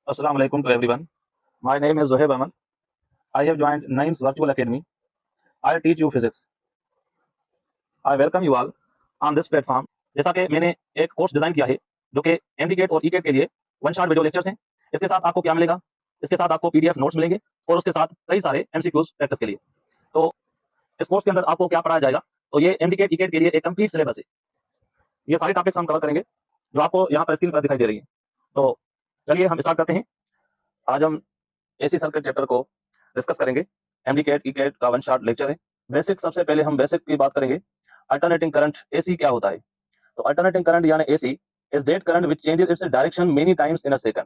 Assalamu alaikum to everyone. My name is Zohaib Aman. I have joined NIMS Virtual Academy. I teach you physics. I welcome you all on this platform. जैसा कि मैंने एक course design किया है जो कि MDCAT और ईकेट के लिए वन शॉट वीडियो लेक्चर्स हैं। इसके साथ आपको क्या मिलेगा? इसके साथ आपको पीडीएफ नोट्स मिलेंगे और उसके साथ कई सारे एमसीक्यूज प्रैक्टिस के लिए। तो इस कोर्स के अंदर आपको क्या पढ़ाया जाएगा? तो ये एमडीकेट ईकेट के लिए एक कंप्लीट सिलेबस है। ये सारे टॉपिक्स हम कवर करेंगे जो आपको यहाँ पर स्क्रीन पर दिखाई दे रही है। तो चलिए हम स्टार्ट करते हैं। आज हम एसी सर्किट चैप्टर को डिस्कस करेंगे। एमडीकेट ईकेट का वन शॉट लेक्चर है। बेसिक, सबसे पहले हम बेसिक की बात करेंगे। अल्टरनेटिंग करंट एसी क्या होता है? तो अल्टरनेटिंग करंट यानी AC is that current which changes its direction many times in a second.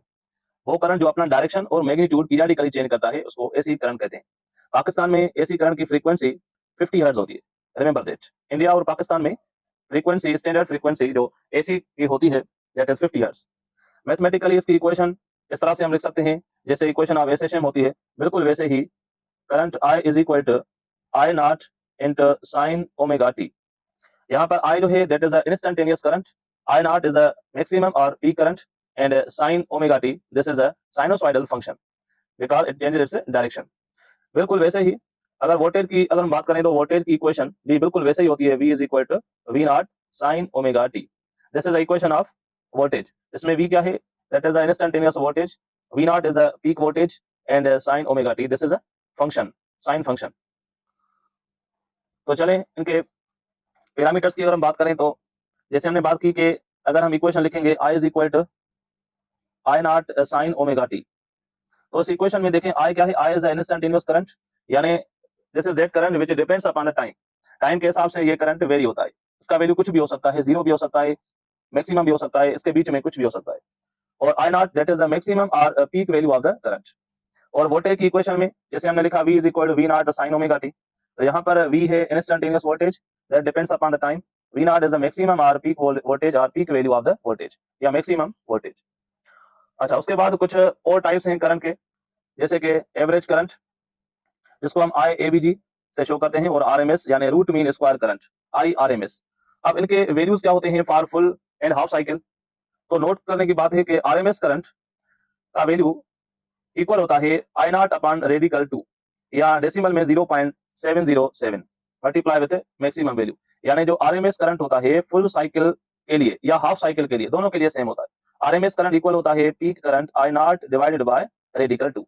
वो करंट जो अपना डायरेक्शन और मैग्नीट्यूड पीरियडिकली चेंज करता है उसको एसी करंट कहते हैं। पाकिस्तान में एसी करंट की फ्रीक्वेंसी 50 हर्ट्ज होती है। Remember that. इंडिया और पाकिस्तान में फ्रीक्वेंसी, स्टैंडर्ड फ्रीक्वेंसी जो एसी की होती है दैट इज 50 हर्ट्ज। मैथमेटिकली इसकी इक्वेशन इस तरह से हम लिख सकते हैं, जैसे इक्वेशन ऑफ एसएसएम होती है, बिल्कुल वैसे ही current I is equal to I nought into sine omega T. यहाँ पर I जो है that is instantaneous current, I nought is a maximum और peak current, and sine omega T this is a sinusoidal function because it changes its direction. बिल्कुल वैसे ही अगर voltage की हम बात करें तो वोल्टेज की इक्वेशन भी बिल्कुल वैसे ही होती है, V is equal to V not sine omega T. This is the equation of voltage. इसमें V क्या है? That is the instantaneous voltage, V naught is the peak voltage, and sine omega T this is a function, sine function. तो चलें इनके parameters की अगर हम बात करें तो जैसे हमने बात की कि अगर हम इक्वेशन लिखेंगे I is equal to I naught sine omega T, तो इस इक्वेशन में देखें I क्या है? I इज इंस्टेंटेनियस करंट, यानी this is that current which depends upon the time. Time के हिसाब से ये करंट वेरी होता है। इसका वैल्यू कुछ भी हो सकता है, जीरो भी हो सकता है, मैक्सिमम भी हो सकता है, इसके बीच में कुछ भी हो सकता है। और I nought that is the maximum और peak value of the current. और वोल्टेज की इक्वेशन में जैसे हमने लिखा V is equal to V not sine omega T, तो यहाँ पर V है instantaneous voltage that depends upon the time, V nought is the maximum और पीक वोल्टेज और peak value of the voltage या मैक्सिमम वोल्टेज। अच्छा, उसके बाद कुछ और टाइप्स हैं करंट के, जैसे कि एवरेज करंट जिसको हम IABG से शो करते हैं, और RMS यानी root mean square current, IRMS। अब इनके वैल्यूज क्या होते हैं for full and half cycle? तो नोट करने की बात है कि RMS करंट का वैल्यू इक्वल होता है आई नॉट अपॉन रेडिकल 2 या डेसिमल में 0.707 मल्टीप्लाई विद मैक्सिमम वैल्यू। यानी जो RMS करंट होता है फुल साइकिल के लिए या हाफ साइकिल के लिए, दोनों के लिए सेम होता है। RMS करंट इक्वल होता है peak current I not divided by radical 2,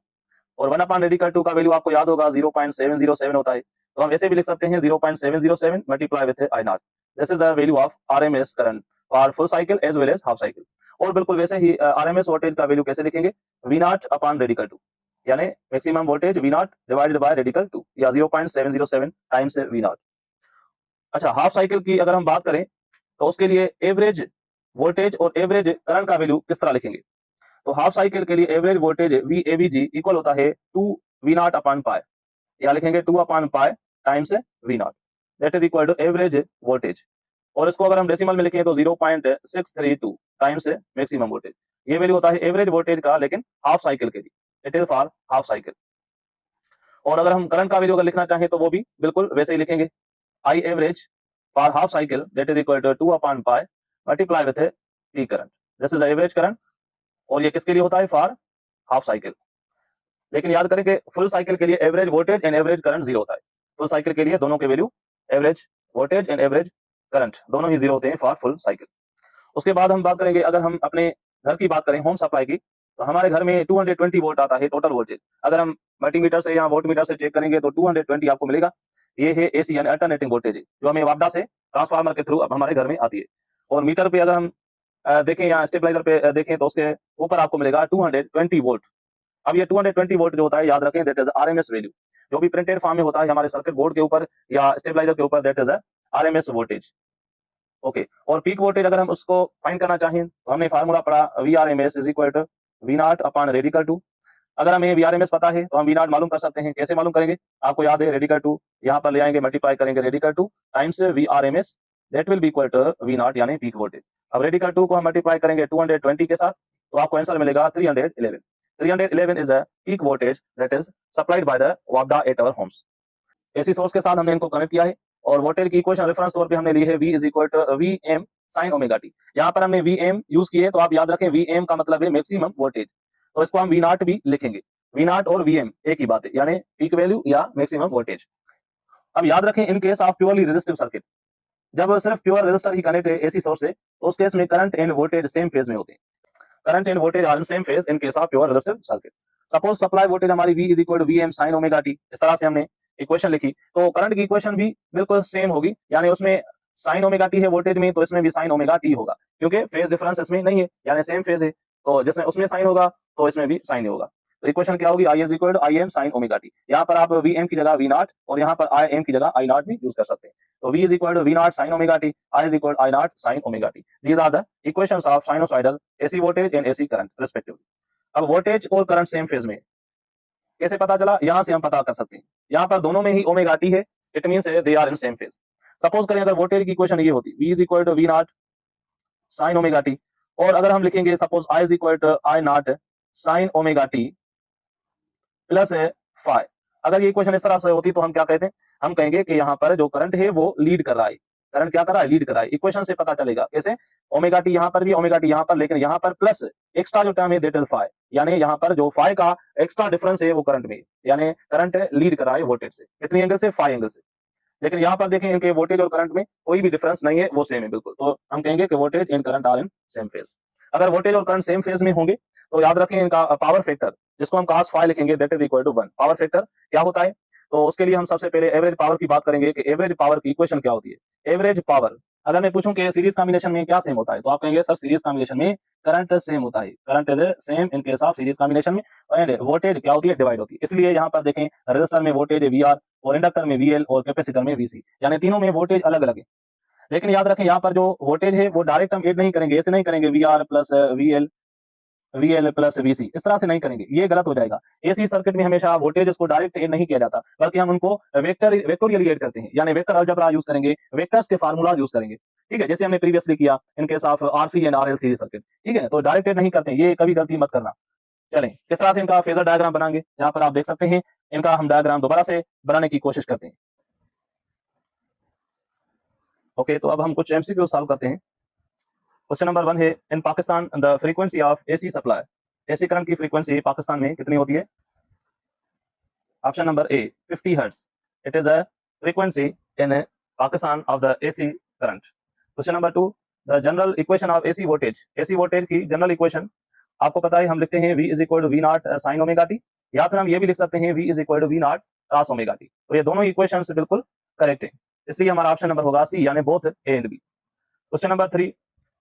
और 1 अपॉन रेडिकल 2 का वैल्यू आपको याद होगा 0.707 होता है। तो हम ऐसे भी लिख सकते हैं 0.707 multiply with I naught. This is the value of RMS current for full cycle as well as half cycle. और बिल्कुल वैसे ही RMS वोल्टेज का वैल्यू कैसे लिखेंगे? V नॉट अपॉन रेडिकल 2, यानी maximum voltage V naught divided by radical 2 या 0.707 times V naught. अच्छा, हाफ साइकिल की अगर हम बात करें तो उसके लिए एवरेज वोल्टेज और एवरेज करंट का वैल्यू किस तरह लिखेंगे? तो हाफ साइकिल के लिए एवरेज वोल्टेज VABG इक्वल होता है 2 V नॉट अपॉन पाई, या लिखेंगे 2 upon pi times V naught, that is equal to average voltage. और इसको अगर हम डेसिमल में लिखें तो 0.632 टाइम्स मैक्सिमम वोल्टेज। ये वैल्यू होता है एवरेज वोल्टेज का, लेकिन हाफ साइकिल के लिए, it is for half cycle. और अगर हम करंट का वैल्यू अगर लिखना चाहें तो वो भी बिल्कुल वैसे ही लिखेंगे, I average for half cycle that is equal to 2 upon pi multiply with P current, this is average current. और ये किसके लिए होता है? For half cycle. लेकिन याद करें कि फुल साइकिल के लिए average voltage and average current zero होता है। फुल साइकिल के लिए दोनों के value, average voltage and average current, दोनों ही जीरो होते हैं फॉर फुल साइकिल। उसके बाद हम बात करेंगे, अगर हम अपने घर की बात करें, होम सप्लाई की, तो हमारे घर में 220 वोल्ट आता है टोटल वोल्टेज। अगर हम मल्टीमीटर से या वोल्ट मीटर से चेक करेंगे तो 220 आपको मिलेगा। ये है एसी यानी अल्टरनेटिंग वोल्टेज, जो हमें वापडा से ट्रांसफार्मर के थ्रू अब हमारे घर में आती है। और मीटर पे अगर हम देखें या स्टेबलाइजर पे देखें तो उसके ऊपर आपको मिलेगा 220 वोल्ट। अब ये 220 वोल्ट जो होता है, याद रखें दैट इज RMS वैल्यू, जो भी प्रिंटेड फॉर्म में होता है हमारे सर्किट बोर्ड के ऊपर या स्टेबलाइजर के ऊपर, that is RMS voltage. Okay, और पीक वोल्टेज अगर हम उसको फाइंड करना चाहें तो हमने फार्मूला पढ़ा VRMS is equal to V naught upon radical 2। अगर हमें VRMS पता है तो हम V नॉट मालूम कर सकते हैं। कैसे मालूम करेंगे? आपको याद है रेडिकल 2 यहाँ पर ले आएंगे, मल्टीप्लाई करेंगे radical 2 times VRMS, that will be equal to V naught यानी पीक वोल्टेज। अब रेडिकल 2 को हम मल्टीप्लाई करेंगे 220 के साथ, तो आपको आंसर मिलेगा 311। 311 is a peak voltage that is supplied by the Wabda at our homes। AC source के साथ हमने इनको कनेक्ट किया है, और वोल्टेज की इक्वेशन रेफरेंस तौर पे हमने ली है V is equal to V M sine omega T. यहाँ पर हमने वी एम यूज किए, तो आप याद रखें वी एम का मतलब है मैक्सिमम वोल्टेज। तो इसको हम वी नॉट भी लिखेंगे। वी नॉट और वीएम एक ही बात है, यानी पीक वैल्यू या मैक्सिमम वोल्टेज। अब याद रखें in case of purely resistive circuit, जब सिर्फ प्योर रेजिस्टर ही कनेक्ट है एसी सोर्स से, तो उस केस में current and voltage same phase में होते हैं। Current and voltage are in same phase in case of pure resistive circuit. Suppose supply voltage हमारी V is equal to V M sine omega t, इस तरह से हमने equation लिखी, तो करंट की इक्वेशन भी बिल्कुल सेम होगी, यानी उसमें साइन ओमेगा टी है वोल्टेज में, तो इसमें भी साइन ओमेगा टी होगा, क्योंकि फेज डिफरेंस इसमें नहीं है, यानी सेम फेज है, तो जिसमें उसमें साइन होगा तो इसमें भी साइन होगा। तो इक्वेशन क्या होगी, I is equal to I M sine omega T. यहाँ पर आप वी एम की जगह वी नॉट और यहाँ पर आई एम की जगह आई नॉट भी यूज कर सकते हैं। तो V is equal to V naught sin omega t, I is equal to I naught sin omega t. These are the equations of sinusoidal AC voltage and AC current respectively. अब voltage और current same phase में कैसे पता चला, यहां से हम पता कर सकते हैं। यहाँ पर दोनों में ही ओमेगा टी है, it means they are in same phase. Suppose करें अगर वोल्टेज की इक्वेशन ये होती V is equal to V naught sin omega t, और अगर हम लिखेंगे suppose I is equal to I naught sin omega t plus phi, अगर ये इक्वेशन इस तरह से होती तो हम क्या कहते हैं, हम कहेंगे कि यहाँ पर जो करंट है वो लीड कर रहा है। करंट क्या कर रहा है, लीड कर रहा है। इक्वेशन से पता चलेगा कैसे, ओमेगा टी यहाँ पर भी ओमेगा टी यहाँ पर, लेकिन यहाँ पर प्लस एक्स्ट्रा जो टर्म है दैट इज फाइ, यानी यहाँ पर जो फाइ का एक्स्ट्रा डिफरेंस है वो करंट में, यानी करंट लीड कर रहा है वोल्टेज से, कितनी एंगल से, फाइ एंगल से। लेकिन यहाँ पर देखें इनके वोल्टेज और करंट में कोई भी डिफरेंस नहीं है, वो सेम है बिल्कुल, तो हम कहेंगे कि voltage and current are in same phase. अगर वोल्टेज और करंट सेम फेज में होंगे तो याद रखें इनका पावर फैक्टर, जिसको हम cos फाइ लिखेंगे, that is equal to 1। Power factor क्या होता है, तो उसके लिए हम सबसे पहले एवरेज पावर की बात करेंगे कि एवरेज पावर की इक्वेशन क्या होती है। एवरेज पावर, अगर मैं पूछूं कि सीरीज कॉम्बिनेशन में क्या सेम होता है, तो आप कहेंगे सर सीरीज कॉम्बिनेशन में करंट सेम होता है, current is same in case of series combination में, एंड वोल्टेज क्या होती है, डिवाइड होती है। इसलिए यहाँ पर देखें रेजिस्टर में वोल्टेज है VR, और इंडक्टर में VL, और कैपेसिटर में VC, यानी तीनों में वोल्टेज अलग अलग है। लेकिन याद रखें यहाँ पर जो वोल्टेज है वो डायरेक्ट हम ऐड नहीं करेंगे, ऐसे नहीं करेंगे VR plus VL plus VC, इस तरह से नहीं करेंगे, ये गलत हो जाएगा। एसी सर्किट में हमेशा वोल्टेज को डायरेक्ट ऐड नहीं किया जाता, बल्कि हम उनको वेक्टोरियली ऐड करते हैं, यानी वेक्टर अलजेब्रा यूज करेंगे, वेक्टर्स के फार्मूलाज यूज करेंगे। ठीक है, जैसे हमने प्रीवियसली किया इन case of RC and RL series circuit. ठीक है, तो डायरेक्ट ऐड नहीं करते, ये कभी गलती मत करना। चलें किस तरह से इनका फेजर डायग्राम बनाएंगे, यहाँ पर आप देख सकते हैं, इनका हम डायग्राम दोबारा से बनाने की कोशिश करते हैं। ओके, तो अब हम कुछ MCQ सॉल्व करते हैं। क्वेश्चन नंबर 1 है, in Pakistan the frequency of AC supply, AC current की फ्रीक्वेंसी पाकिस्तान में कितनी होती है। Option number A 50 hertz, it is a frequency in Pakistan of the AC current. Question number 2, the general equation of AC voltage, AC voltage की general equation आपको पता है, हम लिखते हैं V is equal to V nought sine omega T, या फिर हम ये भी लिख सकते हैं V is equal to V naught cos omega T. तो ये दोनों इक्वेशंस बिल्कुल करेक्ट है, इसलिए हमारा ऑप्शन नंबर होगा C, यानी both A and B। Question number 3,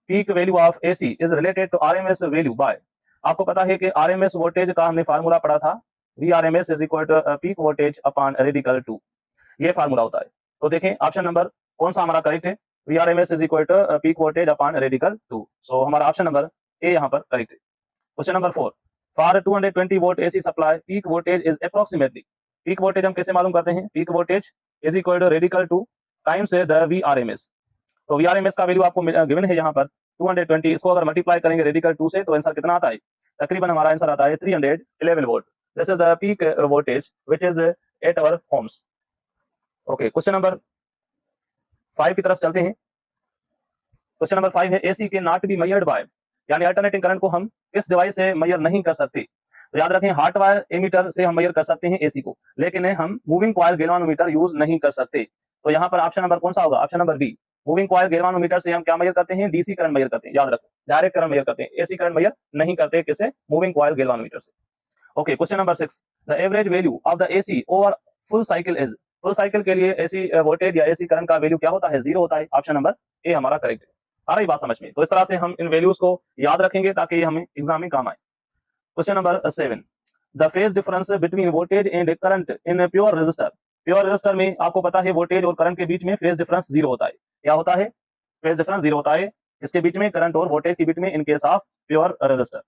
peak value of AC is related to RMS value by, आपको पता है कि RMS वोल्टेज का हमने फार्मूला पढ़ा था, VRMS is equal to peak voltage upon radical 2, ये फार्मूला होता है। तो देखें ऑप्शन नंबर कौन सा हमारा करेक्ट है, VRMS is equal to peak voltage upon radical 2, so हमारा ऑप्शन नंबर A यहाँ पर करेक्ट है। Question number 4, for 220 volt AC supply peak voltage is approximately, peak voltage हम कैसे मालूम करते हैं, peak voltage is equal to radical 2 times the VRMS। तो VRMS का वैल्यू आपको गिवन है यहाँ पर 220, इसको अगर मल्टीप्लाई करेंगे रेडिकल 2 से तो आंसर कितना आता है, तकरीबन हमारा आंसर आता है 311 volt. This is a peak voltage which is at our homes. Okay, question number 5 की तरफ चलते हैं। क्वेश्चन नंबर 5 है, AC के नॉट बी मेजर्ड बाय, यानी अल्टरनेटिंग करंट को हम इस डिवाइस से मेजर नहीं कर सकते। तो याद रखें हॉट वायर एमीटर से हम मेजर कर सकते हैं AC को, लेकिन हम मूविंग कॉइल गैल्वानोमीटर यूज नहीं कर सकते। तो यहाँ पर ऑप्शन नंबर कौन सा होगा, option number B, moving coil galvanometer से हम क्या मेजर करते हैं, DC करंट मेजर करते हैं। याद रखें डायरेक्ट करंट मेजर करते हैं, AC करंट मेजर नहीं करते, किससे, मूविंग कॉइल गैल्वानोमीटर से। Okay, question number 6, the average value of the AC over full cycle is, full cycle के लिए AC वोल्टेज या AC करंट का वैल्यू क्या होता है, 0 होता है। ऑप्शन नंबर ए हमारा करेक्ट है। आ रही बात समझ में, तो इस तरह से हम इन वैल्यूज को याद रखेंगे ताकि ये हमें एग्जाम में काम आए। Question number 7, the phase difference between voltage and current in pure resistor, pure resistor में आपको पता है वोल्टेज और करंट के बीच में फेज डिफरेंस 0 होता है। क्या होता है, फेज डिफरेंस 0 होता है इसके बीच में, करंट और वोल्टेज के बीच में, in case of pure resistor.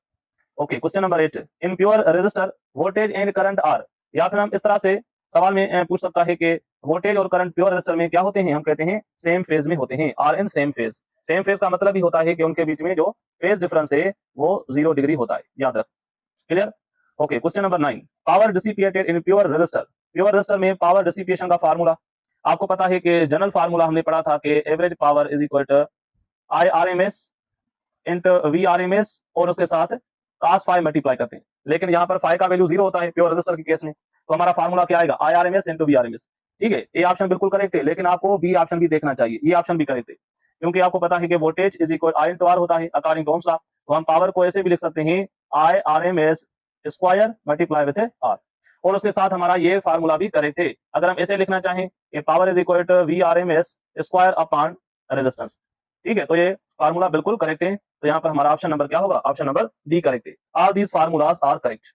Okay, question number 8, in pure resistor voltage and current are, या फिर हम इस तरह से सवाल में पूछ सकता है कि वोल्टेज और करंट प्योर रेजिस्टर में क्या होते हैं, हम कहते हैं सेम फेज में होते हैं, are in same phase. Same phase का मतलब ही होता है कि उनके बीच में जो फेज डिफरेंस है वो 0 डिग्री होता है, याद रख। Clear. Okay, question number 9, power dissipated in pure resistor, pure resistor में पावर डिसिपेशन का फार्मूला आपको पता है कि जनरल फार्मूला हमने पढ़ा था कि average power is equal to IRMS into VRMS और उसके साथ cos फाइ मल्टीप्लाई करते हैं। लेकिन यहाँ पर फाई का वैल्यू 0 होता है प्योर रेजिस्टर के केस में, तो हमारा फार्मूला क्या आएगा, I R M S into V R M S. ठीक है, ए ऑप्शन बिल्कुल करेक्ट है, लेकिन आपको बी ऑप्शन भी देखना चाहिए, ये ऑप्शन भी करेक्ट है, क्योंकि आपको पता है कि voltage is equal I into R होता है अकॉर्डिंग टू ओम्स लॉ। तो हम पावर को ऐसे भी लिख सकते हैं, I R M S square multiply with R, और उसके साथ हमारा ये फार्मूला भी करेक्ट है। अगर हम ऐसे लिखना चाहें कि power is equal to V R M S square upon resistance, ठीक है, तो ये फार्मूला बिल्कुल करेक्ट है। तो यहाँ पर हमारा ऑप्शन नंबर क्या होगा, ऑप्शन नंबर डी करेक्ट है। All these formulas are correct.